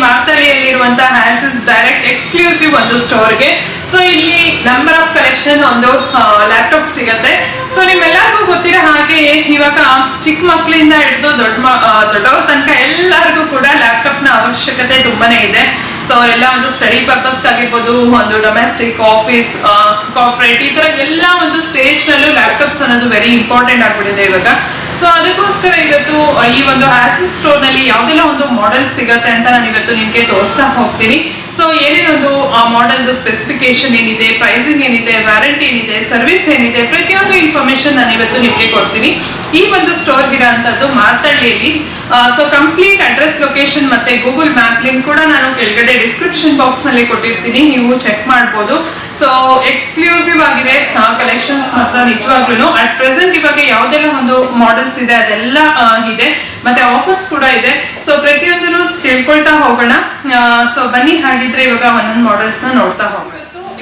ಮಾರ್ತಳ್ಳಿಯಲ್ಲಿರುವಂತಹ ಆಸಿಸ್ direct exclusive ಒಂದು ಸ್ಟೋರ್ಗೆ. So ಇಲ್ಲಿ number of collection ಒಂದು ಲ್ಯಾಪ್ಟಾಪ್ ಸಿಗತ್ತೆ. ಸೊ ನಿಮ್ಮೆಲ್ಲರಿಗೂ ಗೊತ್ತಿರೋ ಹಾಗೆ ಇವಾಗ ಚಿಕ್ಕ ಮಕ್ಕಳಿಂದ ಹಿಡಿದು ದೊಡ್ಡವ್ರ ತನಕ ಎಲ್ಲರಿಗೂ ಕೂಡ ಲ್ಯಾಪ್ಟಾಪ್ ನ ಅವಶ್ಯಕತೆ ತುಂಬಾನೇ ಇದೆ. ಸೊ ಎಲ್ಲ ಒಂದು ಸ್ಟಡಿ ಪರ್ಪಸ್ ಆಗಿರ್ಬೋದು, ಒಂದು ಡೊಮೆಸ್ಟಿಕ್, ಆಫೀಸ್, ಕಾರ್ಪೊರೇಟ್, ಈ ತರ ಎಲ್ಲ ಒಂದು ಸ್ಟೇಜ್ ನಲ್ಲೂ ಲ್ಯಾಪ್ಟಾಪ್ಸ್ ಅನ್ನೋದು ವೆರಿ ಇಂಪಾರ್ಟೆಂಟ್ ಆಗ್ಬಿಟ್ಟಿದೆ ಇವಾಗ. ಸೊ ಅದಕ್ಕೋಸ್ಕರ ಇವತ್ತು ಈ ಒಂದು ಆಸಿಸ್ ಸ್ಟೋರ್ ನಲ್ಲಿ ಯಾವ್ದೆಲ್ಲ ಒಂದು ಮಾಡೆಲ್ ಸಿಗತ್ತೆ ಅಂತ ನಾನು ಇವತ್ತು ನಿಮ್ಗೆ ತೋರಿಸ್ತಾ ಹೋಗ್ತೀನಿ. ಸೊ ಏನೇನೊಂದು ಆ ಮಾಡೆಲ್ ಸ್ಪೆಸಿಫಿಕೇಶನ್ ಏನಿದೆ, ಪ್ರೈಸಿಂಗ್ ಏನಿದೆ, ವ್ಯಾರಂಟಿ ಏನಿದೆ, ಸರ್ವಿಸ್ ಏನಿದೆ, ಪ್ರತಿಯೊಂದು ಇನ್ಫಾರ್ಮೇಶನ್ ನಾನು ಇವತ್ತು ನಿಮ್ಗೆ ಕೊಡ್ತೀನಿ. ಈ ಒಂದು ಸ್ಟೋರ್ ಇರೋಂಥದ್ದು ಮಾರ್ತಳ್ಳಿಯಲ್ಲಿ. ಸೊ ಕಂಪ್ಲೀಟ್ ಅಡ್ರೆಸ್, ಲೊಕೇಶನ್ ಮತ್ತೆ ಗೂಗಲ್ ಮ್ಯಾಪ್ ಲಿಂಕ್ ಕೂಡ ನಾನು ಕೆಳಗಡೆ ಡಿಸ್ಕ್ರಿಪ್ಷನ್ ಬಾಕ್ಸ್ ನಲ್ಲಿ ಕೊಟ್ಟಿರ್ತೀನಿ, ನೀವು ಚೆಕ್ ಮಾಡ್ಬೋದು. ಸೊ ಎಕ್ಸ್ಕ್ಲೂಸಿವ್ ಆಗಿದೆ ಕಲೆಕ್ಷನ್ಸ್ ಮಾತ್ರ ನಿಜವಾಗ್ಲೂ. ಅಟ್ ಪ್ರೆಸೆಂಟ್ ಇವಾಗ ಯಾವ್ದೆಲ್ಲ ಒಂದು ಮಾಡೆಲ್ಸ್ ಇದೆ ಅದೆಲ್ಲ ಇದೆ, ಮತ್ತೆ ಆಫರ್ಸ್ ಕೂಡ ಇದೆ. ಸೊ ಪ್ರತಿಯೊಂದನ್ನು ತಿಳ್ಕೊಳ್ತಾ ಹೋಗೋಣ. ಸೊ ಬನ್ನಿ, ಹಾಗಿದ್ರೆ ಇವಾಗ ಒಂದೊಂದು ಮಾಡೆಲ್ಸ್ ನ ನೋಡ್ತಾ ಹೋಗೋಣ.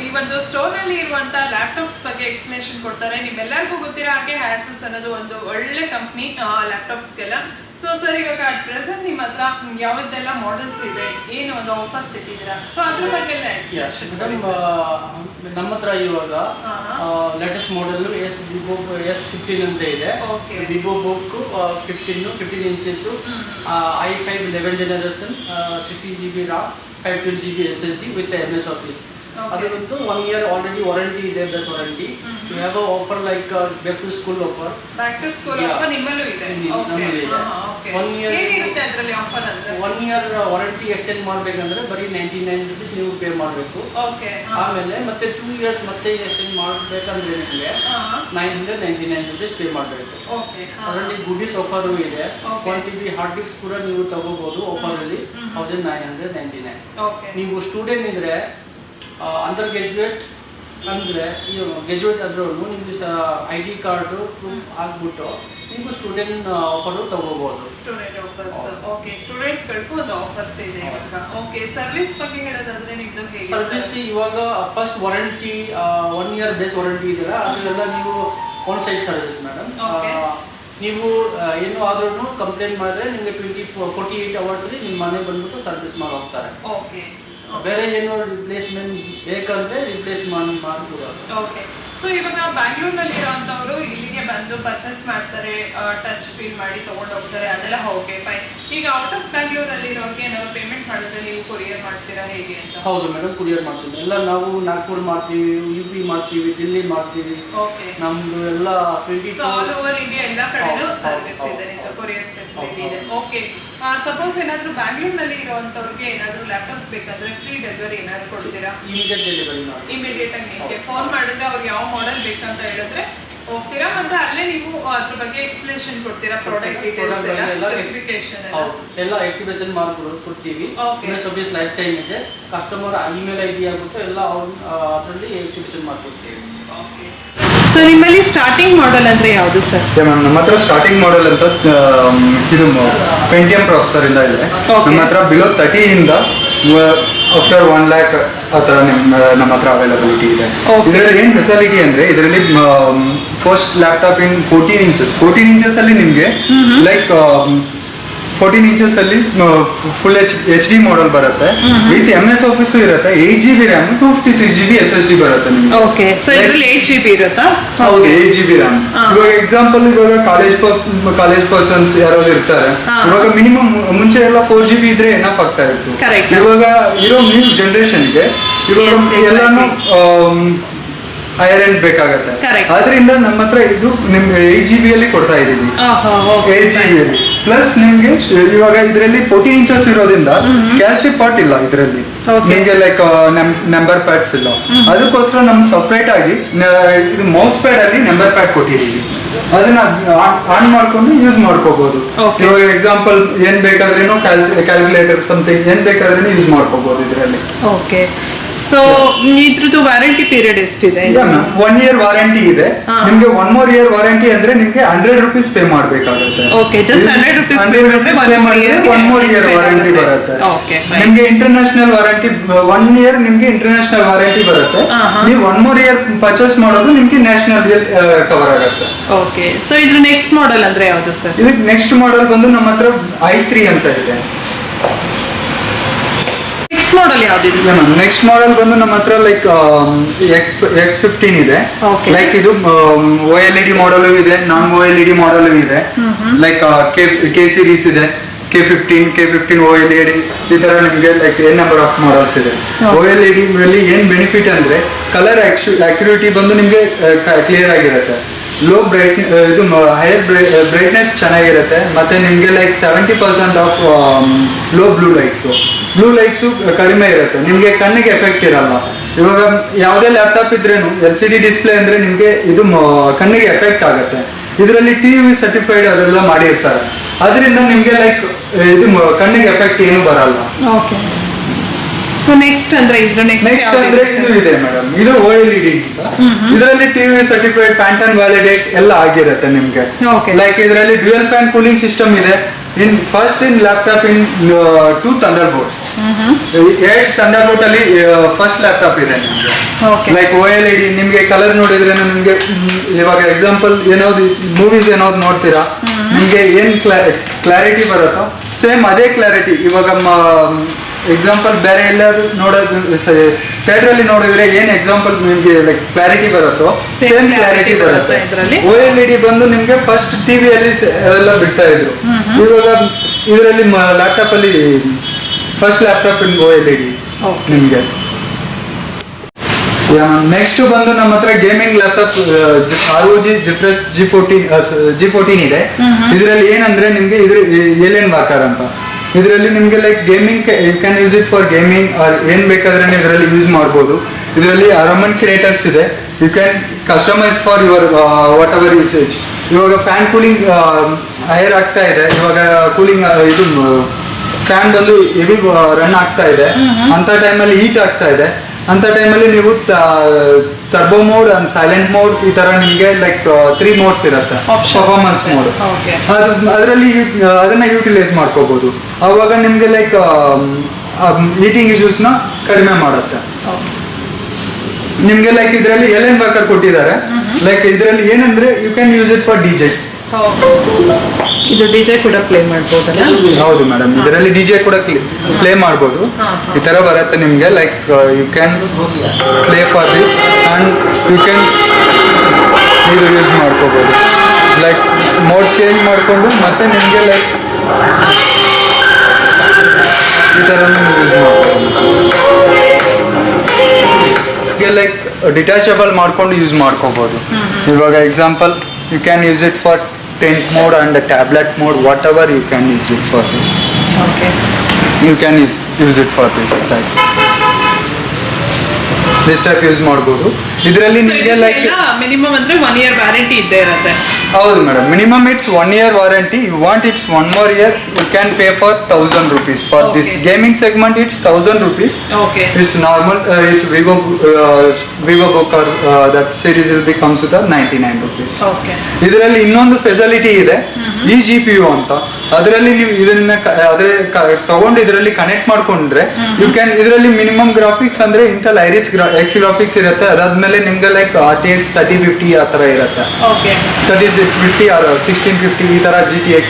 ಈ ಒಂದು ಸ್ಟೋರ್ ನಲ್ಲಿ ಇರುವಂತಹ ಲ್ಯಾಪ್ಟಾಪ್ಸ್ ಬಗ್ಗೆ ಎಕ್ಸ್ಪ್ಲನೇಷನ್ ಕೊಡ್ತಾರೆ. ನಿಮ್ಮೆಲ್ಲರಿಗೂ ಗೊತ್ತಿರೋ ಹಾಗೆ ಆಸಸ್ ಅನ್ನೋದು ಒಂದು ಒಳ್ಳೆ ಕಂಪ್ನಿ ಲ್ಯಾಪ್ಟಾಪ್ಸ್ಗೆಲ್ಲ. ಸೊ ಸರ್, ಇವಾಗ ಅಟ್ ಪ್ರೆಸೆಂಟ್ ನಿಮ್ಮ ಹತ್ರ ಯಾವ್ದೆಲ್ಲ ಮಾಡೆಲ್ಸ್ ಇದೆ, ಏನು ಒಂದು ಆಫರ್ಸ್ ಇಟ್ಟಿದ್ದೀರಾ, ಸೊ ಅದ್ರ ಬಗ್ಗೆ ಎಲ್ಲ ನಮ್ಮ ಹತ್ರ ಇವಾಗ ಲೇಟೆಸ್ಟ್ ಮಾಡೆಲ್ S15 ಅಂತ ಇದೆ. Vivo book 15 inches, i5 11 generation, 16GB RAM, 512 GB SSD with MS Office. ಅದು ಒಂದು 1 year ಆಲ್ರೆಡಿ ವಾರಂಟಿ ಇದೆ, best warranty. You have a offer like back to school offer. Back to school offer ನಿಮ್ಮಲ್ಲೂ ಇದೆ? ನಮ್ಮಲ್ಲಿ ಇದೆ. 1 year ಏನಿರುತ್ತೆ ಅದರಲ್ಲಿ offer ಅಂದ್ರೆ? 1 year ವಾರಂಟಿ ಎಕ್ಸ್ಟೆಂಡ್ ಮಾಡಬೇಕಂದ್ರೆ ಬರೀ 99 ರೂಪೀಸ್ ನೀವು ಪೇ ಮಾಡಬೇಕು. ಓಕೆ. ಆಮೇಲೆ ಮತ್ತೆ 2 years ಮತ್ತೆ ಎಕ್ಸ್ಟೆಂಡ್ ಮಾಡಬೇಕಂದ್ರೆ ನಿಮಗೆ 999 ರೂಪೀಸ್ ಪೇ ಮಾಡಬೇಕು. ಓಕೆ. ಅದರಲ್ಲಿ ಗುಡೀಸ್ ಆಫರ್ ಇದೆ. 1 TB ಹಾರ್ಡ್ ಡಿಸ್ಕ್ ಕೂಡ ನೀವು ತಗೋಬಹುದು ಆಫರ್ ಅಲ್ಲಿ 1999. ಓಕೆ. ನೀವು ಸ್ಟೂಡೆಂಟ್ ಇದ್ರೆ ಅಂಡರ್ ಗ್ರಾಜುಯೇಟ್ ಅಂದರೆ ಗ್ರಾಜುಯೇಟ್ ಆದ್ರೂ ನಿಮ್ಗೆ ID ಕಾರ್ಡು ಆಗ್ಬಿಟ್ಟು ನೀವು ಸ್ಟೂಡೆಂಟ್ ಆಫರ್ ತಗೋಬಹುದು. Student offers. ಓಕೆ. ಸ್ಟೂಡೆಂಟ್ಸ್ ಗಳಿಗೂ ಒಂದು ಆಫರ್ಸ್ ಇದೆ ಇವಾಗ. ಓಕೆ. ಸರ್ವಿಸ್ ಬಗ್ಗೆ ಹೇಳೋದಾದ್ರೆ ನಿಮ್ದು ಹೇಗೆ? ಸರ್ವಿಸ್ ಇವಾಗ first warranty 1 year base warranty ಇದೆಲ್ಲ, ಅದೆಲ್ಲ ನೀವು ಆನ್ ಸೈಟ್ ಸರ್ವಿಸ್ ಮೇಡಮ್. ನೀವು ಏನು ಆದ್ರೂ ಕಂಪ್ಲೇಂಟ್ ಮಾಡಿದ್ರೆ ನಿಮಗೆ 48 hours ನಿಮ್ಮ ಮನೆ ಬಂದ್ಬಿಟ್ಟು ಸರ್ವಿಸ್ ಮಾಡಿ ಹೋಗ್ತಾರೆ. ಓಕೆ. ಬೇರೆ ಏನೋ ರಿಪ್ಲೇಸ್ಮೆಂಟ್ ಬೇಕಂದ್ರೆ ರಿಪ್ಲೇಸ್ ಮಾಡ್ಬೋದು. ಓಕೆ. ಸೊ ಇವಾಗ ಬ್ಯಾಂಗ್ಳೂರ್ನಲ್ಲಿ ಇರೋಂಥವ್ರು ಇಲ್ಲಿಗೆ ಬಂದು ಪರ್ಚೇಸ್ ಮಾಡ್ತಾರೆ, ಟಚ್ ಫೀಲ್ ಮಾಡಿ ತಗೊಂಡು ಹೋಗ್ತಾರೆ, ಅದೆಲ್ಲ ಓಕೆ ಫೈನ್. ಈಗ ಔಟ್ ಆಫ್ ಬ್ಯಾಂಗ್ಳೂರಲ್ಲಿ ಇರೋರಿಗೆ ಏನಾದ್ರು ಪೇಮೆಂಟ್ ಮಾಡಿದ್ರೆ ನೀವು ಕೊರಿಯರ್ ಮಾಡ್ತೀರಾ ಹೇಗೆ ಅಂತ? ಹೌದು ಮೇಡಮ್, ಕೊರಿಯರ್ ಮಾಡ್ತೀವಿ. ಎಲ್ಲ ನಾವು ನಾಗ್ಪುರ್ ಮಾಡ್ತೀವಿ, UP ಮಾಡ್ತೀವಿ, ದಿಲ್ಲಿ ಮಾಡ್ತೀವಿ. ಓಕೆ. ನಮ್ದು ಎಲ್ಲ 20 ಆಲ್ ಓವರ್ ಇಂಡಿಯಾ ಎಲ್ಲ ಕಡೆನೂ ಸರ್ವಿಸ್ ಇದೆ, ಕೊರಿಯರ್ ಫೆಸಿಲಿಟಿ ಇದೆ. ಓಕೆ. ಸಪೋಸ್ ಏನಾದ್ರು ಬ್ಯಾಂಗ್ಳೂರ್ನಲ್ಲಿ ಇರೋಂಥವ್ರಿಗೆ ಏನಾದ್ರು ಲ್ಯಾಪ್ಟಾಪ್ಸ್ ಬೇಕಂದ್ರೆ ಫ್ರೀ ಡೆಲಿವರಿ ಏನಾದ್ರು ಕೊಡ್ತೀರಾ? ಇಮಿಡಿಯೇಟ್ ಡೆಲಿವರಿ ಮಾಡಿ. ಇಮಿಡಿಯೇಟ್ ಆಗಿ ನಿಮಗೆ ಫೋನ್ ಮಾಡಿದ್ರೆ ಅವ್ರಿಗೆ ಯಾವ ಮಾಡೆಲ್ ಬೇಕಂತ ಹೇಳಿದ್ರೆ ಹೋಗ್ತೀರಾ, ಮತ್ತೆ ಅಲ್ಲೇ ನೀವು ಅದ್ರ ಬಗ್ಗೆ ಎಕ್ಸ್ಪ್ಲನೇಷನ್ ಕೊಡ್ತೀರಾ, ಪ್ರಾಡಕ್ಟ್ ಡೀಟೇಲ್ಸ್ ಎಲ್ಲ, ಸ್ಪೆಸಿಫಿಕೇಶನ್ ಎಲ್ಲ ಆಕ್ಟಿವೇಷನ್ ಮಾಡ್ಕೊಡ್ತೀವಿ. ಸರ್ವಿಸ್ ಲೈಫ್ ಟೈಮ್ ಇದೆ. ಕಸ್ಟಮರ್ ಇಮೇಲ್ ID ಆಗ್ಬಿಟ್ಟು ಎಲ್ಲ ಅದರಲ್ಲಿ ಆಕ್ಟಿವೇಶನ್ ಮಾಡ್ಕೊಡ್ತೀವಿ. ಓಕೆ. ಸೊ ನಿಮ್ಮಲ್ಲಿ ಸ್ಟಾರ್ಟಿಂಗ್ ಮಾಡೆಲ್ ಅಂದ್ರೆ ಯಾವುದು ಸರ್? ಮ್ಯಾಮ್, ನಮ್ಮ ಹತ್ರ ಸ್ಟಾರ್ಟಿಂಗ್ ಮಾಡೆಲ್ ಅಂತ ಇದು Pentium ಪ್ರೊಸೆಸರ್ ಇಂದ ಇದೆ. ನಮ್ಮ ಹತ್ರ ಬಿಲೋ 30 ಇಂದ ಆಫ್ಟರ್ 1 lakh ಆ ಥರ ನಮ್ಮ ಹತ್ರ ಅವೈಲಬಿಲಿಟಿ ಇದೆ. ಇದರಲ್ಲಿ ಏನು ಫೆಸಿಲಿಟಿ ಅಂದರೆ, ಇದರಲ್ಲಿ ಫಸ್ಟ್ ಲ್ಯಾಪ್ಟಾಪ್ ಇನ್ 14 ಇಂಚಸ್ ಅಲ್ಲಿ ನಿಮಗೆ ಲೈಕ್ 14 inches ಅಲ್ಲಿ ಫುಲ್ HD ಮಾಡೆಲ್ ಬರುತ್ತೆ. ವಿತ್ MS Office ಇರುತ್ತೆ. 8GB RAM, 256GB SSD ಬರುತ್ತೆ ನಿಮಗೆ. ಓಕೆ. ಸೊ ಇದರಲ್ಲಿ 8GB ಇರುತ್ತಾ? ಹೌದು, 8GB RAM. ಇವಾಗ ಎಕ್ಸಾಂಪಲ್, ಇವಾಗ ಕಾಲೇಜ್ ಪರ್ಸನ್ಸ್ ಯಾರು ಇರ್ತಾರೆ, ಇವಾಗ ಮಿನಿಮಮ್ ಮುಂಚೆ ಎಲ್ಲ 4GB ಇದ್ರೆ ಏನಪ್ಪ ಆಗ್ತಾ ಇತ್ತು. ಇವಾಗ ಇರೋ ನ್ಯೂ ಜನರೇಷನ್ಗೆ ಇವಾಗ ಎಲ್ಲಾನು ಹೈಯರ್ ಎಂಡ್ ಬೇಕಾಗತ್ತೆ. ಆದ್ರಿಂದ ನಮ್ಮ ಹತ್ರ ಇದು ನಿಮ್ಗೆ 8GB ಅಲ್ಲಿ ಕೊಡ್ತಾ ಇದೀವಿ. 8GB ಅಲ್ಲಿ ಪ್ಲಸ್ ನಿಮ್ಗೆ ಇವಾಗ ಇದರಲ್ಲಿ 14 inches ಇರೋದ್ರಿಂದ ಕ್ಯಾಲ್ಸಿ ಪಾರ್ಟ್ ಇಲ್ಲ ಇದರಲ್ಲಿ. ನಿಮ್ಗೆ ಲೈಕ್ ನಂಬರ್ ಪ್ಯಾಡ್ಸ್ ಇಲ್ಲ. ಅದಕ್ಕೋಸ್ಕರ ನಮ್ ಸಪ್ರೇಟ್ ಆಗಿ ಇದು ಮೌಸ್ ಪ್ಯಾಡ್ ಅಲ್ಲಿ ನಂಬರ್ ಪ್ಯಾಡ್ ಕೊಟ್ಟಿದೀವಿ. ಅದನ್ನ ಆನ್ ಮಾಡ್ಕೊಂಡು ಯೂಸ್ ಮಾಡ್ಕೋಬಹುದು. ಇವಾಗ ಎಕ್ಸಾಂಪಲ್ ಏನ್ ಬೇಕಾದ್ರೇನು ಕ್ಯಾಲ್ಕುಲೇಟರ್ ಸಮಥಿಂಗ್ ಏನ್ ಬೇಕಾದ್ರೂ ಯೂಸ್ ಮಾಡ್ಕೋಬಹುದು ಇದರಲ್ಲಿ. ಓಕೆ. ಸೊ ಇದ್ರದ್ದು ವಾರಂಟಿ ಪೀರಿಯಡ್ ಎಷ್ಟಿದೆ? 1 year ವಾರಂಟಿ ಇದೆ. ನಿಮ್ಗೆ 1 more year ವಾರಂಟಿ ಅಂದ್ರೆ ನಿಮ್ಗೆ 100 rupees ಪೇ ಮಾಡ್ಬೇಕಾಗುತ್ತೆ. ಓಕೆ. ಜಸ್ಟ್ 100 rupees ಪೇ ಮಾಡಿದ್ರೆ 1 more year ವಾರಂಟಿ ಬರುತ್ತೆ. ಓಕೆ. ನಿಮ್ಗೆ ಇಂಟರ್ನ್ಯಾಷನಲ್ ವಾರಂಟಿ 1 year ನಿಮ್ಗೆ ಇಂಟರ್ನ್ಯಾಷನಲ್ ವಾರಂಟಿ ಬರುತ್ತೆ. ನೀವು 1 more year ಪರ್ಚೇಸ್ ಮಾಡೋದು ನಿಮ್ಗೆ ನ್ಯಾಷನಲ್ ಕವರ್ ಆಗುತ್ತೆ. ಓಕೆ. ಸೊ ಇದ್ರ ನೆಕ್ಸ್ಟ್ ಮಾಡೆಲ್ ಅಂದ್ರೆ ಯಾವುದು ಸರ್? ಇದಕ್ಕೆ ನೆಕ್ಸ್ಟ್ ಮಾಡೆಲ್ ಬಂದು ನಮ್ಮ ಹತ್ರ i3 ಅಂತ ಇದೆ. ಮಾಡಲ್ ಯಾವ್ದಿದೆ? ನೆಕ್ಸ್ಟ್ ಮಾಡೆಲ್ ಬಂದು ನಮ್ಮ ಹತ್ರ ಲೈಕ್ X15 ಇದೆ. Okay. ಲೈಕ್ ಇದು OLED ಮಾಡಲು ಇದೆ, ನಾನ್ OLED ಮಾಡಲು ಇದೆ. ಲೈಕ್ K ಸೀರೀಸ್ ಇದೆ, K15 OLED ಈ ತರ ನಿಮ್ಗೆ ಲೈಕ್ ಏನ್ ನಂಬರ್ ಆಫ್ ಮಾಡಲ್ಸ್ ಇದೆ. OLED ಮೇಲೆ ಏನ್ ಬೆನಿಫಿಟ್ ಅಂದ್ರೆ ಕಲರ್ ಅಕ್ಯುರೇಟಿ ಬಂದು ನಿಮ್ಗೆ ಕ್ಲಿಯರ್ ಆಗಿರುತ್ತೆ. ಲೋ ಬ್ರೈಟ್ ಇದು ಹೈಯರ್ ಬ್ರೈಟ್ನೆಸ್ ಚೆನ್ನಾಗಿರುತ್ತೆ. ಮತ್ತೆ ನಿಮ್ಗೆ like 70% of low blue lights ಕಡಿಮೆ ಇರುತ್ತೆ. ನಿಮ್ಗೆ ಕಣ್ಣಿಗೆ ಎಫೆಕ್ಟ್ ಇರಲ್ಲ. ಇವಾಗ ಯಾವುದೇ ಲ್ಯಾಪ್ಟಾಪ್ ಇದ್ರೇನು LCD ಡಿಸ್ಪ್ಲೇ ಅಂದ್ರೆ ನಿಮ್ಗೆ ಇದು ಕಣ್ಣಿಗೆ ಎಫೆಕ್ಟ್ ಆಗುತ್ತೆ. ಇದರಲ್ಲಿ TV ಸರ್ಟಿಫೈಡ್ ಅದೆಲ್ಲ ಮಾಡಿರ್ತಾರೆ. ಅದರಿಂದ ನಿಮ್ಗೆ ಲೈಕ್ ಇದು ಕಣ್ಣಿಗೆ ಎಫೆಕ್ಟ್ ಏನು ಬರಲ್ಲ. ಓಕೆ. ಸೊ ನೆಕ್ಸ್ಟ್ ಅಂದ್ರೆ ಇದು ಇದೆ ಮೇಡಮ್, ಇದು OLED ಅಂತ. ಇದರಲ್ಲಿ TV ಸರ್ಟಿಫೈಡ್, ಪ್ಯಾಂಟನ್ ವ್ಯಾಲಿಡೇಟ್ ಎಲ್ಲ ಆಗಿರುತ್ತೆ ನಿಮ್ಗೆ. ಲೈಕ್ ಇದರಲ್ಲಿ ಡ್ಯುಯಲ್ ಫ್ಯಾನ್ ಕೂಲಿಂಗ್ ಸಿಸ್ಟಮ್ ಇದೆ. ಇನ್ ಲ್ಯಾಪ್ಟಾಪ್ ಇನ್ 2 ಥಂಡರ್ಬೋಲ್ಟ್. 8 ಥಂಡರ್ಬೋಲ್ಟ್ ಅಲ್ಲಿ ಫಸ್ಟ್ ಲ್ಯಾಪ್ಟಾಪ್ ಇದೆ ನಿಮ್ಗೆ. ಲೈಕ್ OLED ನಿಮ್ಗೆ ಕಲರ್ ನೋಡಿದ್ರೆ ನಿಮ್ಗೆ ಇವಾಗ ಎಕ್ಸಾಂಪಲ್ ಏನಾದ್ರು ಮೂವೀಸ್ ಏನಾದ್ರು ನೋಡ್ತೀರಾ, ನಿಮ್ಗೆ ಏನ್ ಕ್ಲಾರಿಟಿ ಬರುತ್ತೋ ಸೇಮ್ ಅದೇ ಕ್ಲಾರಿಟಿ ಇವಾಗ ಎಕ್ಸಾಂಪಲ್ ಬೇರೆ ಎಲ್ಲಾದ್ರೂ ನೋಡೋದು ಥಿಯೇಟರ್ ಅಲ್ಲಿ ನೋಡಿದ್ರೆ ಏನ್ ಎಕ್ಸಾಂಪಲ್ ನಿಮ್ಗೆ ಲೈಕ್ ಕ್ಲಾರಿಟಿ ಬರುತ್ತೋ ಸೇಮ್ ಕ್ಲಾರಿಟಿ ಬರುತ್ತೆ. OLED ಬಂದು ನಿಮ್ಗೆ ಫಸ್ಟ್ ಟಿವಿಯಲ್ಲಿ ಎಲ್ಲ ಬಿಡ್ತಾ ಇದ್ರು. ಇವಾಗ ಇದರಲ್ಲಿ ಲ್ಯಾಪ್ಟಾಪ್ ಅಲ್ಲಿ ಫಸ್ಟ್ ಲ್ಯಾಪ್ಟಾಪ್ ಇನ್ OLED ನಿಮ್ಗೆ. ನೆಕ್ಸ್ಟ್ ಬಂದು ನಮ್ಮ ಹತ್ರ gaming laptop ROG Zephyrus G14 ಇದೆ. ಇದರಲ್ಲಿ ಏನಂದ್ರೆ ನಿಮ್ಗೆ ಇದ್ರ ಏಲಿಯನ್ ವಾಕರ್ ಅಂತ. ಇದರಲ್ಲಿ ನಿಮ್ಗೆ like gaming you can use it for gaming ಏನ್ ಬೇಕಾದ್ರೆ ಇದರಲ್ಲಿ ಯೂಸ್ ಮಾಡ್ಬೋದು. ಇದರಲ್ಲಿ ಅರಮನ್ ಕ್ರಿಯೇಟರ್ಸ್ ಇದೆ. You can customise for your whatever usage. ಇವಾಗ ಫ್ಯಾನ್ ಕೂಲಿಂಗ್ ಹೈರ್ ಆಗ್ತಾ ಇದೆ. ಇವಾಗ ಕೂಲಿಂಗ್ ಇದು ಫ್ಯಾನ್ ಬಂದು ಹೆವಿ ರನ್ ಆಗ್ತಾ ಇದೆ. ಅಂತ ಟೈಮಲ್ಲಿ ಹೀಟ್ ಆಗ್ತಾ ಇದೆ. ಅಂತ ಟೈಮಲ್ಲಿ ನೀವು turbo mode and silent mode ಈ ತರ ನಿಮಗೆ ಲೈಕ್ 3 ಮೋಡ್ಸ್ ಇರುತ್ತೆ. ಪರ್ಫಾರ್ಮೆನ್ಸ್ ಮೋಡ್ ಅದರಲ್ಲಿ ಅದನ್ನ ಯೂಟಿಲೈಸ್ ಮಾಡ್ಕೋಬಹುದು. ಅವಾಗ ನಿಮ್ಗೆ ಲೈಕ್ ಹೀಟಿಂಗ್ ಇಶ್ಯೂಸ್ ನ ಕಡಿಮೆ ಮಾಡುತ್ತೆ. ನಿಮ್ಗೆ ಲೈಕ್ ಇದರಲ್ಲಿ ಎಲೆನ್ ವಾಕರ್ ಕೊಟ್ಟಿದ್ದಾರೆ. ಲೈಕ್ ಇದರಲ್ಲಿ ಏನಂದ್ರೆ you can use it for DJ. ಇದು DJ ಕೂಡ ಪ್ಲೇ ಮಾಡಬಹುದಲ್ಲ? ಹೌದು ಮೇಡಮ್, ಇದರಲ್ಲಿ DJ ಕೂಡ ಪ್ಲೇ ಮಾಡಬಹುದು. ಈ ತರ ಬರುತ್ತೆ ನಿಮ್ಗೆ like you can play for this and you can ಇದು ಯೂಸ್ ಮಾಡ್ಕೋಬಹುದು. ಲೈಕ್ ಮೋಡ್ ಚೇಂಜ್ ಮಾಡಿಕೊಂಡು ಮತ್ತೆ ನಿಮ್ಗೆ ಲೈಕ್ ಈ ತರ ಯೂಸ್ ಮಾಡ್ಕೋಬಹುದು. ಲೈಕ್ ಡಿಟ್ಯಾಚಬಲ್ ಮಾಡ್ಕೊಂಡು ಯೂಸ್ ಮಾಡ್ಕೋಬಹುದು. ಇವಾಗ example you can use it for tent mode and the tablet mode, whatever you can use it for this. Okay. You can use it for this type. This type use ಮಾಡಬಹುದು. ಇದರಲ್ಲಿ ನಿಮಗೆ like minimum ಅಂದ್ರೆ 1 year warranty ಇದ್ದೇ ಇರುತ್ತೆ. ಹೌದು ಮೇಡಮ್, minimum it's 1 year warranty. You want it's 1 more year, you can pay for 1000 rupees for this gaming segment. It's 1000 rupees. Okay. It's normal. It's VivoBook or that series will be comes with 99 rupees. Okay. ಇದರಲ್ಲಿ ಇನ್ನೊಂದು facility ಇದೆ, eGPU ಅಂತ. ಅದರಲ್ಲಿ ನೀವು ಇದನ್ನ ತಗೊಂಡು ಇದರಲ್ಲಿ connect ಮಾಡ್ಕೊಂಡ್ರೆ ಯು ಕ್ಯಾನ್ ಇದರಲ್ಲಿ ಮಿನಿಮಮ್ ಗ್ರಾಫಿಕ್ಸ್ ಅಂದ್ರೆ ಇಂಟೆಲ್ ಐರಿಸ್ X ಗ್ರಾಫಿಕ್ಸ್ ಇರುತ್ತೆ. ಅದಾದ್ಮೇಲೆ ನಿಮ್ಗೆ ಲೈಕ್ RTX 3050 ಆ ತರ ಇರುತ್ತೆ. 3050 or 1650 ಈ ತರ GTX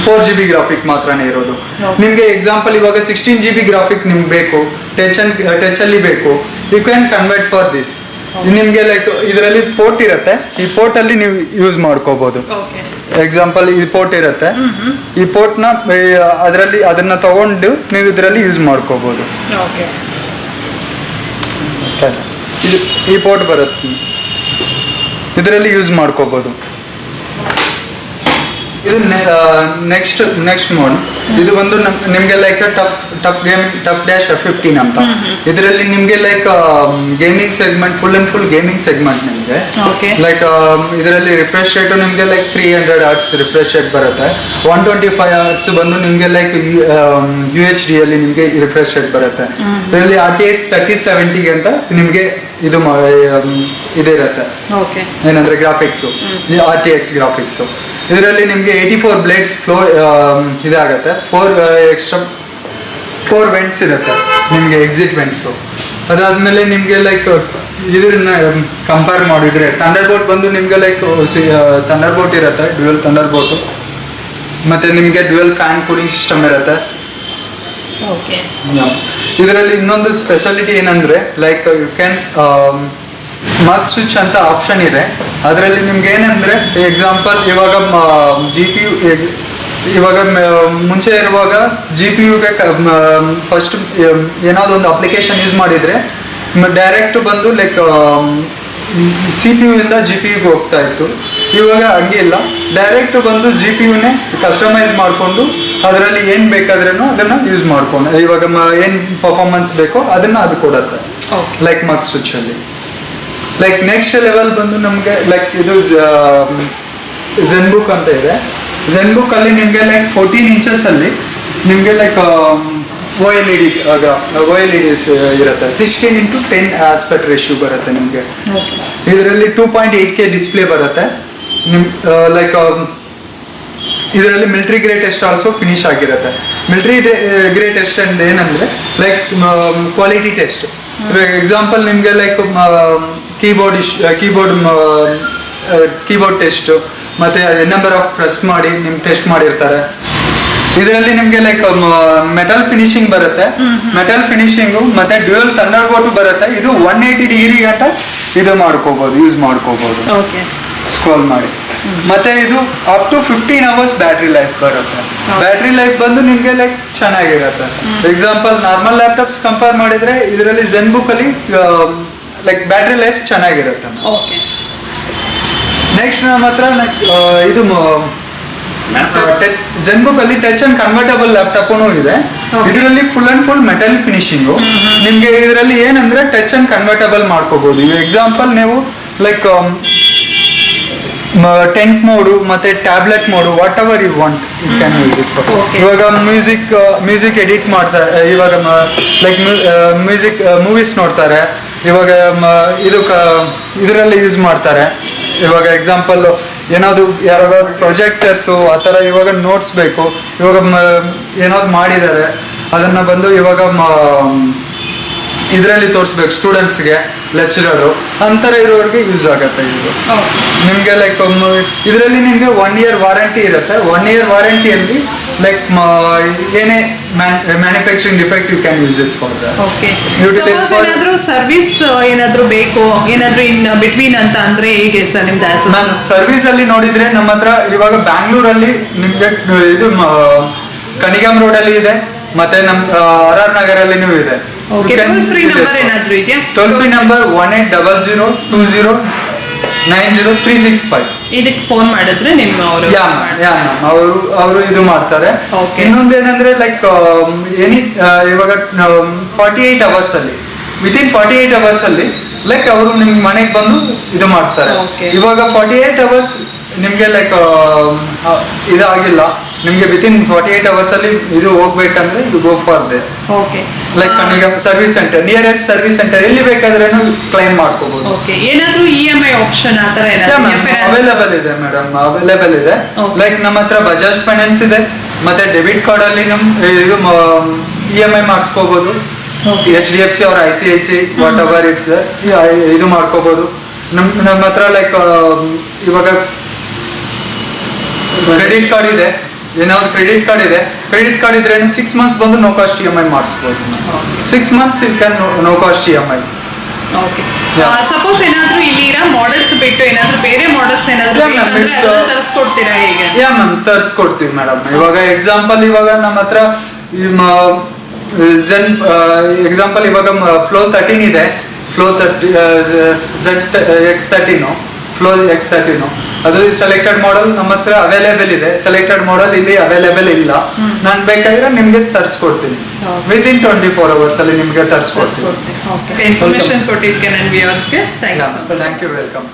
4GB ಗ್ರಾಫಿಕ್ ಮಾತ್ರನೇ ಇರೋದು. ನಿಮ್ಗೆ ಎಕ್ಸಾಂಪಲ್ ಇವಾಗ 16GB ಗ್ರಾಫಿಕ್ ನಿಮ್ಗೆ ಬೇಕು, ಟಚ್ ಅಲ್ಲಿ ಬೇಕು, you can convert for this. ನಿಮ್ಗೆ ಲೈಕ್ ಇದರಲ್ಲಿ ಪೋರ್ಟ್ ಇರುತ್ತೆ. ಈ ಪೋರ್ಟ್ ಅಲ್ಲಿ ನೀವು ಯೂಸ್ ಮಾಡ್ಕೋಬಹುದು. ಎಕ್ಸಾಂಪಲ್ ಈ ಪೋರ್ಟ್ ಇರುತ್ತೆ. ಈ ಪೋರ್ಟ್ ನ ಅದರಲ್ಲಿ ಅದನ್ನ ತಗೊಂಡು ನೀವು ಇದರಲ್ಲಿ ಯೂಸ್ ಮಾಡ್ಕೋಬಹುದು. ಈ ಪೋರ್ಟ್ ಬರುತ್ತೆ, ಇದರಲ್ಲಿ ಯೂಸ್ ಮಾಡ್ಕೋಬಹುದು. ಇದು ನೆಕ್ಸ್ಟ್ ಮೋಡ್. ಇದು ಒಂದು ನಿಮ್ಗೆ ಲೈಕ್ ಟಫ್ ಡ್ಯಾಶ್ F15 ಅಂತ. ಇದರಲ್ಲಿ ನಿಮ್ಗೆ like gaming segment, full and full gaming segment ನಿಮ್ಗೆ. ಲೈಕ್ ಇದರಲ್ಲಿ ರಿಫ್ರೆಶ್ ರೇಟ್ ನಿಮ್ಗೆ ಲೈಕ್ 300 Hz ರಿಫ್ರೆಶ್ ರೇಟ್ ಬರುತ್ತೆ. 125 Hz ಬಂದು ನಿಮ್ಗೆ ಲೈಕ್ UHD ಅಲ್ಲಿ ನಿಮ್ಗೆ ರಿಫ್ರೆಶ್ ರೇಟ್ ಬರುತ್ತೆ. ಇದರಲ್ಲಿ RTX 3070 ಅಂತ ನಿಮ್ಗೆ ಇದು ಇದಿರುತ್ತೆ. ಏನಂದ್ರೆ ಗ್ರಾಫಿಕ್ಸ್, RTX ಗ್ರಾಫಿಕ್ಸ್. ಇದರಲ್ಲಿ ನಿಮ್ಗೆ 84 ಬ್ಲೇಡ್ಸ್ ಫ್ಲೋ ಇದಾಗತ್ತೆ. 4 ವೆಂಟ್ಸ್ ಇರುತ್ತೆ ನಿಮ್ಗೆ, ಎಕ್ಸಿಟ್ ವೆಂಟ್ಸು. ಅದಾದ್ಮೇಲೆ ನಿಮ್ಗೆ ಲೈಕ್ ಇದನ್ನ ಕಂಪೇರ್ ಮಾಡಿದ್ರೆ ಥಂಡರ್ಬೋಲ್ಟ್ ಬಂದು ನಿಮ್ಗೆ ಲೈಕ್ ಥಂಡರ್ಬೋಲ್ಟ್ ಇರುತ್ತೆ, ಡ್ಯುಯಲ್ ಥಂಡರ್ಬೋಲ್ಟ್. ಮತ್ತೆ ನಿಮ್ಗೆ ಡ್ಯುಯಲ್ ಫ್ಯಾನ್ ಕೂಲಿಂಗ್ ಸಿಸ್ಟಮ್ ಇರುತ್ತೆ. ಓಕೆ. ಇದರಲ್ಲಿ ಇನ್ನೊಂದು ಸ್ಪೆಷಾಲಿಟಿ ಏನಂದ್ರೆ like you can MUX switch ಅಂತ ಆಪ್ಷನ್ ಇದೆ. ಅದರಲ್ಲಿ ನಿಮ್ಗೆ ಏನಂದ್ರೆ ಎಕ್ಸಾಂಪಲ್ ಇವಾಗ GPU ಇವಾಗ ಮುಂಚೆ ಇರುವಾಗ GPUಗೆ ಫಸ್ಟ್ ಏನಾದ್ರು ಒಂದು ಅಪ್ಲಿಕೇಶನ್ ಯೂಸ್ ಮಾಡಿದ್ರೆ ಡೈರೆಕ್ಟ್ ಬಂದು ಲೈಕ್ CPU ಇಂದ GPUಗೆ ಹೋಗ್ತಾ ಇತ್ತು. ಇವಾಗ ಹಂಗೆ ಇಲ್ಲ, ಡೈರೆಕ್ಟ್ ಬಂದು GPUನೇ ಕಸ್ಟಮೈಸ್ ಮಾಡಿಕೊಂಡು ಅದರಲ್ಲಿ ಏನು ಬೇಕಾದ್ರೂ ಅದನ್ನ ಯೂಸ್ ಮಾಡ್ಕೊಂಡು ಇವಾಗ ಏನು ಪರ್ಫಾರ್ಮೆನ್ಸ್ ಬೇಕೋ ಅದನ್ನ ಅದು ಕೊಡುತ್ತೆ ಲೈಕ್ ಮಗ್ ಸ್ವಿಚ್ ಅಲ್ಲಿ. ಲೈಕ್ ನೆಕ್ಸ್ಟ್ ಲೆವೆಲ್ ಬಂದು ನಮಗೆ ಲೈಕ್ ಇದು ZenBook ಅಂತ ಇದೆ. ZenBook ಅಲ್ಲಿ ನಿಮಗೆ ಲೈಕ್ 14 inches ಅಲ್ಲಿ ನಿಮಗೆ ಲೈಕ್ OLED ಇರುತ್ತೆ. 16:10 ಆಸ್ಪೆಕ್ಟ್ ರೇಷಿಯೋ ಬರುತ್ತೆ ನಿಮಗೆ. ಇದರಲ್ಲಿ 2.8K ಡಿಸ್ಪ್ಲೇ ಬರುತ್ತೆ. ಲೈಕ್ ಇದರಲ್ಲಿ military grade test also finish ಆಗಿರುತ್ತೆ. ಮಿಲಿಟರಿ ಗ್ರೇಡ್ ಟೆಸ್ಟ್ ಅಂದ್ರೆ ಏನಂದ್ರೆ ಲೈಕ್ ಕ್ವಾಲಿಟಿ ಟೆಸ್ಟ್. ಎಕ್ಸಾಂಪಲ್ ನಿಮಗೆ ಲೈಕ್ ಕೀಬೋರ್ಡ್ ಟೆಸ್ಟ್ ಮತ್ತೆ ನಂಬರ್ ಆಫ್ ಪ್ರೆಸ್ ಮಾಡಿ ನಿಮ್ಗೆ ಟೆಸ್ಟ್ ಮಾಡಿರ್ತಾರೆ. ಇದರಲ್ಲಿ ನಿಮ್ಗೆ ಲೈಕ್ ಮೆಟಲ್ ಫಿನಿಶಿಂಗ್ ಬರುತ್ತೆ. ಮೆಟಲ್ ಫಿನಿಶಿಂಗ್ ಮತ್ತೆ ಡ್ಯೂಯಲ್ ಥಂಡರ್ಬೋಲ್ಟ್ ಬರುತ್ತೆ. ಇದು 180 ಡಿಗ್ರಿ ಗಂಟ ಇದು ಮಾಡ್ಕೋಬಹುದು, ಯೂಸ್ ಮಾಡ್ಕೋಬಹುದು ಸ್ಕ್ರೋಲ್ ಮಾಡಿ. ಮತ್ತೆ ಇದು up to 15 hours battery life ಬರುತ್ತೆ. ಬ್ಯಾಟ್ರಿ ಲೈಫ್ ಬಂದು ನಿಮ್ಗೆ ಲೈಕ್ ಚೆನ್ನಾಗಿರುತ್ತೆ. ಎಕ್ಸಾಂಪಲ್ ನಾರ್ಮಲ್ ಲ್ಯಾಪ್ಟಾಪ್ಸ್ ಕಂಪೇರ್ ಮಾಡಿದ್ರೆ ಇದರಲ್ಲಿ ZenBook ಅಲ್ಲಿ ಲೈಕ್ ಬ್ಯಾಟ್ರಿ ಲೈಫ್ ಚೆನ್ನಾಗಿರುತ್ತೆ. ನೆಕ್ಸ್ಟ್ ನಮ್ಮ ಹತ್ರ ಇದು ZenBook ಅಲ್ಲಿ ಟಚ್ ಅಂಡ್ ಕನ್ವರ್ಟಬಲ್ ಲ್ಯಾಪ್ಟಾಪ್ ಇದೆ. ಇದರಲ್ಲಿ full and full metal finishing. ನಿಮ್ಗೆ ಇದರಲ್ಲಿ ಏನಂದ್ರೆ ಟಚ್ ಅಂಡ್ ಕನ್ವರ್ಟಬಲ್ ಮಾಡ್ಕೋಬಹುದು. ಎಕ್ಸಾಂಪಲ್ ನೀವು ಲೈಕ್ ಟೆಂಟ್ ಮೋಡು ಮತ್ತೆ tablet mode whatever you want you can use it. ಇವಾಗ ಮ್ಯೂಸಿಕ್ ಎಡಿಟ್ ಮಾಡ್ತಾರೆ, ಇವಾಗ ಲೈಕ್ ಮ್ಯೂಸಿಕ್ ಮೂವೀಸ್ ನೋಡ್ತಾರೆ, ಇವಾಗ ಇದರಲ್ಲಿ ಯೂಸ್ ಮಾಡ್ತಾರೆ. ಇವಾಗ ಎಕ್ಸಾಂಪಲ್ ಏನಾದ್ರು ಯಾರಾದ್ರು ಪ್ರೊಜೆಕ್ಟರ್ಸು ಆ ಥರ ಇವಾಗ ನೋಟ್ಸ್ ಬೇಕು, ಇವಾಗ ಏನಾದ್ರು ಮಾಡಿದ್ದಾರೆ ಅದನ್ನ ಬಂದು ಇವಾಗ ಇದರಲ್ಲಿ ತೋರಿಸ್ಬೇಕು ಸ್ಟೂಡೆಂಟ್ಸ್ಗೆ, ಲೆಕ್ಚರರು ಅಂತರ ಇರೋರಿಗೆ ಯೂಸ್ ಆಗುತ್ತೆ ಇದು. ನಿಮಗೆ ಲೈಕ್ ಇದರಲ್ಲಿ ನಿಮಗೆ 1 year ವಾರಂಟಿ ಇರುತ್ತೆ. 1 year ವಾರಂಟಿಯಲ್ಲಿ ಲೈಕ್ ಏನೇ manufacturing defect you can use it for ಏನಾದ್ರೂ ಸರ್ವಿಸ್ ಏನಾದ್ರೂ ಬೇಕು, ಏನಾದ್ರೂ ಇನ್ ಬಿಟ್ವೀನ್ ಅಂತ ಅಂದ್ರೆ ಹೇಗೆ ಸರ್ ನಿಮ್ದು? ಮ್ಯಾಮ್ ಸರ್ವಿಸ್ ಅಲ್ಲಿ ನೋಡಿದ್ರೆ ನಮ್ಮ ಹತ್ರ ಇವಾಗ ಬ್ಯಾಂಗ್ಳೂರಲ್ಲಿ ನಿಮ್ಗೆ ಇದು ಕನಿಗಮ್ ರೋಡ್ ಅಲ್ಲಿ ಇದೆ, ಮತ್ತೆ ನಮ್ಮ RR ನಗರಲ್ಲಿನೂ ಇದೆ. Toll free number 1800209035. ಇದಕ್ಕೆ ಫೋನ್ ಮಾಡಿದ್ರೆ ನಿಮ್ಮ ಅವರು ಇದು ಮಾಡ್ತಾರೆ. ಇನ್ನೊಂದೇನಂದ್ರೆ ಲೈಕ್ ಇವಾಗ 48 hours ಅಲ್ಲಿ ವಿತಿನ್ 48 hours ಅಲ್ಲಿ ಲೈಕ್ ಅವರು ನಿಮ್ ಮನೆಗೆ ಬಂದು ಇದು ಮಾಡ್ತಾರೆ. ಇವಾಗ 48 hours ನಿಮ್ಗೆ ಲೈಕ್ ಇದಾಗಿಲ್ಲ, ನಿಮ್ಗೆ ವಿತಿನ್ 48 hours ಅಲ್ಲಿ ಇದು ಹೋಗ್ಬೇಕಂದ್ರೆ you go for they like Cunningham service centre, nearest service centre ಎಲ್ಲಿ ಬೇಕಾದ್ರೆ ಕ್ಲೈಮ್ ಮಾಡ್ಕೋಬಹುದು. ಏನಾದ್ರೂ EMI ಆಪ್ಷನ್ ಆ ತರ ಅವೈಲೇಬಲ್ ಇದೆ ಮೇಡಮ್, ಅವೈಲೇಬಲ್ ಇದೆ. ಲೈಕ್ ನಮ್ಮ ಹತ್ರ ಬಜಾಜ್ ಫೈನಾನ್ಸ್ ಇದೆ, ಮತ್ತೆ ಡೆಬಿಟ್ ಕಾರ್ಡ್ ಅಲ್ಲಿ ಇದು EMI ಮಾಡಿಸ್ಕೋಬಹುದು. HDFC or ICICI what ever it's ಇದು ಮಾಡ್ಕೋಬಹುದು. ನಮ್ಮ ಹತ್ರ ಲೈಕ್ ಇವಾಗ ಕ್ರೆಡಿಟ್ ಕಾರ್ಡ್ ಇದೆ, ಏನಾದ್ರು ಕ್ರೆಡಿಟ್ ಕಾರ್ಡ್ ಇದೆ, ಕ್ರೆಡಿಟ್ ಕಾರ್ಡ್ ಇದ್ರೆ 6 months ಬಂದು ನೋ ಕಾಸ್ಟ್ EMI ಮಾಡಿಸ್ಬೋದು. 6 months you can no cost EMI. Suppose ಏನಾದ್ರು ಇಲ್ಲಿ ಇರೋ ಮಾಡೆಲ್ಸ್ ಬಿಟ್ಟು ಏನಾದ್ರು ಬೇರೆ ಮಾಡೆಲ್ಸ್ ಏನಾದ್ರು ತರಿಸ್ಕೊಡ್ತೀರಾ ಹೇಗೆ? ಮ್ಯಾಮ್ ತರಿಸ್ಕೊಡ್ತೀವಿ ಮೇಡಮ್. ಇವಾಗ ಎಕ್ಸಾಂಪಲ್ ಇವಾಗ ನಮ್ಮ ಹತ್ರ ಎಕ್ಸಾಂಪಲ್ ಇವಾಗ ಫ್ಲೋ 13 ಇದೆ, ಫ್ಲೋ X13 ಅದು ಸೆಲೆಕ್ಟೆಡ್ ಮಾಡೆಲ್ ನಮ್ಮ ಹತ್ರ ಅವೈಲೇಬಲ್ ಇದೆ. ಸೆಲೆಕ್ಟೆಡ್ ಮಾಡೆಲ್ ಇಲ್ಲಿ ಅವೈಲೇಬಲ್ ಇಲ್ಲ. ನಾನು ಬೇಕಾದ್ರೆ ನಿಮ್ಗೆ ತರಿಸ್ಕೊಡ್ತೀನಿ ವಿದಿನ್ 24 hours ಅಲ್ಲಿ ನಿಮ್ಗೆ ತರಿಸ್ಕೊಡ್ತೀನಿ. ಇನ್ಫಾರ್ಮೇಶನ್ ಕೊಟ್ಟಿದ್ದಕ್ಕೆ ನನ್ನ ವ್ಯೂವರ್ಸ್ಗೆ ಥ್ಯಾಂಕ್ ಯು. ವೆಲ್ಕಮ್.